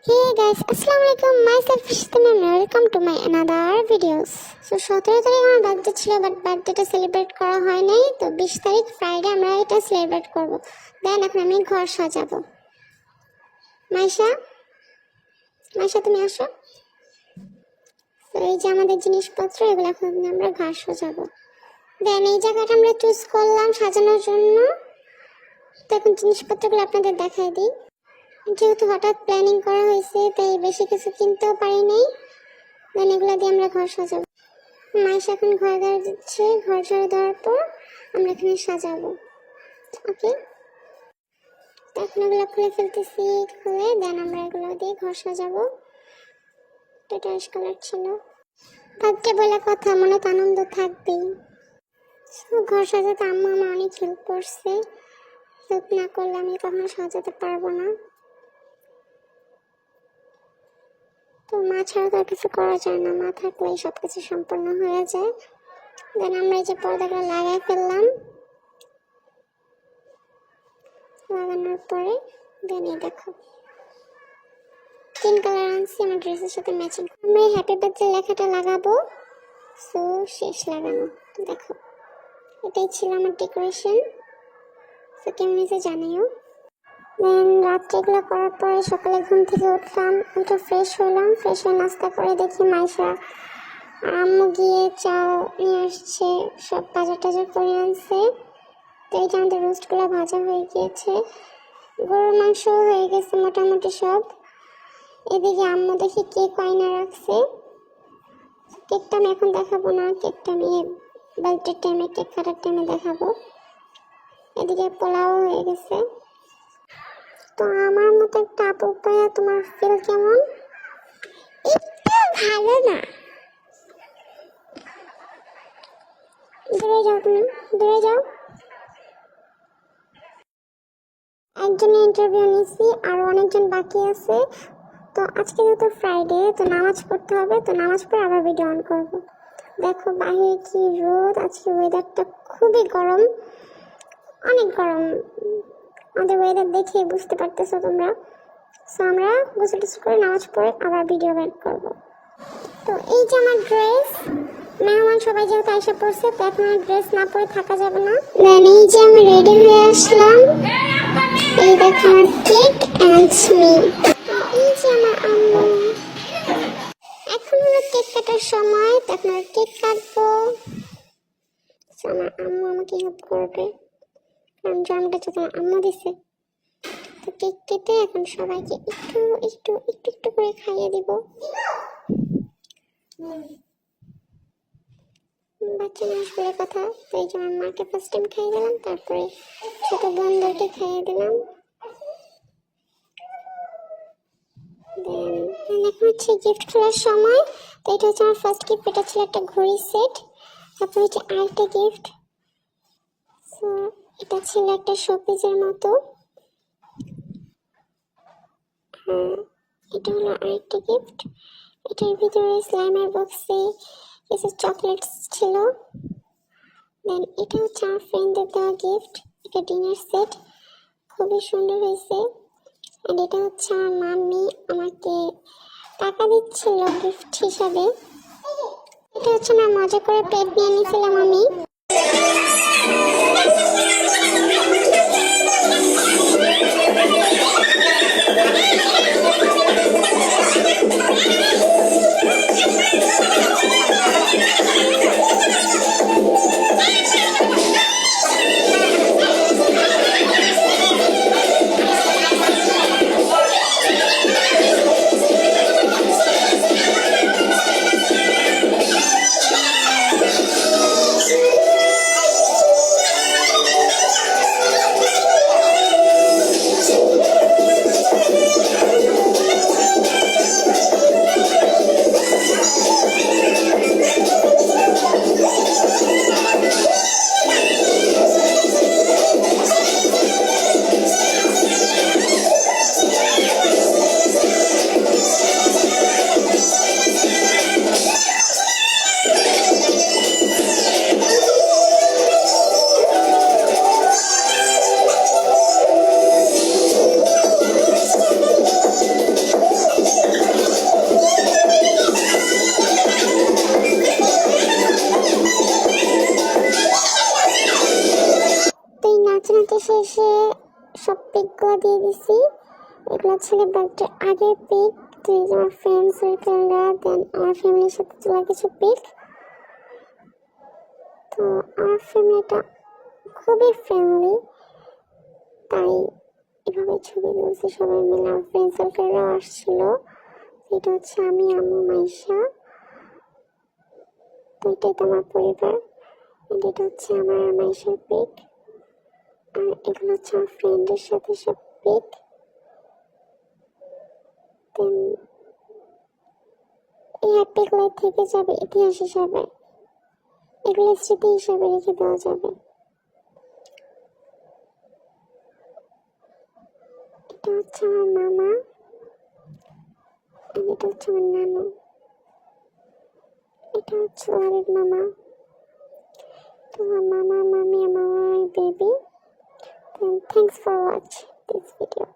Hey guys, Assalamualaikum. Myself Ishtam and welcome to my another videos. So 17 তারিখ আমার birthday ছিল, but বার্থডেটা celebrate করা হয় নাই। তো 20 তারিখ ফ্রাইডে আমরা এটা সেলিব্রেট করব। দেন এখন আমি ঘর সাজাবো। মাইশা তুমি আসো। তো এই যে আমাদের জিনিসপত্র, এগুলো এখন আমরা ঘর সাজাবো। দেন এই জায়গাটা আমরা চুজ করলাম সাজানোর জন্য। তো এখন জিনিসপত্রগুলো আপনাদের দেখাই দিই। যেহেতু হঠাৎ প্ল্যানিং করা হয়েছে, তাই বেশি কিছু কিনতেও পারি নাই। দেন এগুলো দিয়ে আমরা ঘর সাজাবো। মাইশা এখন ঘর ঝাড়ু দিচ্ছে। ঘর ঝাড়ু দেওয়ার পর আমরা এখানে সাজাবো। ওকে, এখন এগুলো খুলে ফেলতেছি। খুলে দেন আমরা এগুলো দিয়ে ঘর সাজাবো। এটা অ্যাশ কালার ছিল। বার্থডে বলে কথা, মনে তো আনন্দ থাকবেই। ঘর সাজাতে আম্মু আমার অনেক হেল্প করছে। হেল্প না করলে আমি কখনো সাজাতে পারবো না। তো মা ছাড়া তো আর কিছু করা যায় না, মা থাকলেই সব কিছু সম্পূর্ণ হয়ে যায়। দেন আমরা এই যে পর্দাগুলো লাগাই ফেললাম। লাগানোর পরে দেন এই দেখো তিন কালার আনছি আমার ড্রেসের সাথে ম্যাচিং। আমরা এই হ্যাপি বার্থডে লেখাটা লাগাবো। সো শেষ লাগানো। দেখো এটাই ছিল আমার ডেকোরেশন। তো কেমন হয়েছে জানাইও। দেন রাত্রে এগুলো করার পরে সকালে ঘুম থেকে উঠলাম, উঠে ফ্রেশ হলাম। ফ্রেশ হয়ে নাস্তা করে দেখি মাইশা আর আম্মু গিয়ে চাও নিয়ে আসছে, সব বাজার টাজার করে আনছে। তো এই যে আমাদের রোস্টগুলো ভাজা হয়ে গিয়েছে, গরুর মাংসও হয়ে গেছে মোটামুটি সব। এদিকে আম্মু দেখি কেক আয়না রাখছে। কেকটা আমি এখন দেখাবো না, কেকটা আমি বার্থডে টাইমে, কেক কাটার টাইমে দেখাবো। এদিকে পোলাও হয়ে গেছে। তো আমার মতো একটা আপু পাইয়া তোমার ফিল কেমন? একটু ভালো না। দূরে যাও, তুমি দূরে যাও। একজনের ইন্টারভিউ নিয়েছি, আরো অনেকজন বাকি আছে। তো আজকে যেহেতু ফ্রাইডে, তো নামাজ পড়তে হবে। তো নামাজ পড়ে আবার ভিডিও অন করব। দেখো বাইরে কি রোদ, আজকে ওয়েদারটা খুবই গরম, অনেক গরম। আমাদের ওয়েদার দেখে বুঝতে পারতেছো তোমরা। সো আমরা গোসল টোসল করে নামাজ পড়ে আবার ভিডিও বের করবো। তো এই যে আমার ড্রেস, মেহমান সবাই যেহেতু আইসা পড়ছে, তো এখন ড্রেস না পরে থাকা যাবে না। দেন এই যে আমি রেডি হয়ে আসলাম। এই দেখো আমার কেক অ্যান্ড মি। এই যে আমার আম্মু। এখন হলো কেক কাটার সময়, তো এখন কেক কাটবো। আমার আম্মু আমাকে হেল্প করবে, কারণ জন্মটা তো তোমার আম্মু দিছে। তো কেক কেটে এখন সবাইকে একটু একটু একটু একটু করে খাইয়ে দিব। বাচ্চা মানুষ বলে কথা। তো এই যে আমার মাকে ফার্স্ট টাইম খাইয়ে দিলাম, তারপরে ছোট বোনদেরকে খাইয়ে দিলাম। দেন এখন হচ্ছে গিফট খোলার সময়। তো এটা হচ্ছে আমার ফার্স্ট গিফট। এটা ছিল একটা ঘড়ি সেট। তারপর হচ্ছে আরেকটা গিফট। সো এটা ছিল একটা শোপিসের মতো। এটা হলো আরেকটা গিফট। এটার ভিতরে স্লাইমের বক্সে কিছু চকলেটস ছিল। দেন এটা হচ্ছে আমার ফ্রেন্ডদের দেওয়া গিফট, একটা ডিনার সেট, খুবই সুন্দর হয়েছে। আর এটা হচ্ছে আমার মাম্মি আমাকে টাকা দিচ্ছিল গিফট হিসাবে। এটা হচ্ছে আমার মজা করে প্লেট নিয়ে নিয়েছিলাম আমি। ছিল বার্থডে আগের পিক, তো এই যে আমার ফ্রেন্ড সার্কেলরা, দেন আমার ফ্যামিলির সাথে তোলা কিছু পিক। তো আমার ফ্যামিলিটা খুবই ফ্রেন্ডলি, তাই এভাবে ছবি তুলছি সবাই মিলে। আমার ফ্রেন্ড সার্কেলরাও আসছিল। এটা হচ্ছে আমি, আম্মু, মাইশা। তো এটাই তো আমার পরিবার। এটা হচ্ছে আমার মাইশার পিক, আর এগুলো হচ্ছে আমার ফ্রেন্ডের সাথে সব পিক। দেন এই পিকগুলো থেকে যাবে ইতিহাস হিসাবে, এগুলো স্মৃতি হিসাবে রেখে দেওয়া যাবে। এটা হচ্ছে আমার মামা, আর এটা হচ্ছে আমার নানু। এটা হচ্ছে লালের মামা। তো আমার মামা, মামি, আমার baby. Thanks for watching this video.